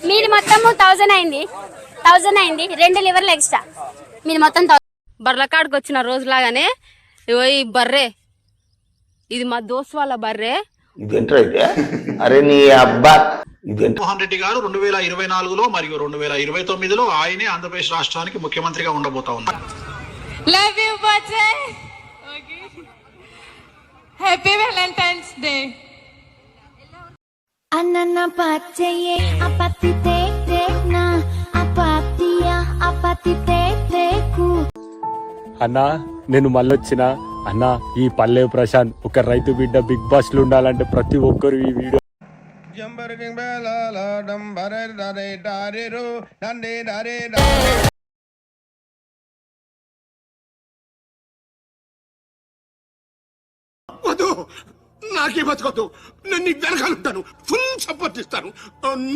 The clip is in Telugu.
మీరు మొత్తం 1000 అయింది 2 లివర్లు ఎక్స్ట్రా మీరు మొత్తం బర్ల కాడికి వచ్చిన రోజులాగానే ఇగో ఈ బర్రె ఇది మా దోస్త్ వాళ్ళ బర్రె. అరే నీ అబ్బా మోహన్ రెడ్డి గారు 2024లో మరియు 2029లో ఆయనే ఆంధ్రప్రదేశ్ రాష్ట్రానికి ముఖ్యమంత్రిగా ఉండబోతా ఉన్నారు. Love you birthday happy Valentine's day. Anana patseye apati te na apatia apati te ku. అన్నా నేను మళ్ళొచ్చిన అన్నా. ఈ పల్లె ప్రశాంత్ ఒక రైతు బిడ్డ బిగ్ బాస్ లో ఉండాలంటే ప్రతి ఒక్కరు ఈ వీడియో నాకే బతకొద్దు, నేను నీకు వెనకాలంటాను, ఫుల్ సపోర్ట్ ఇస్తాను.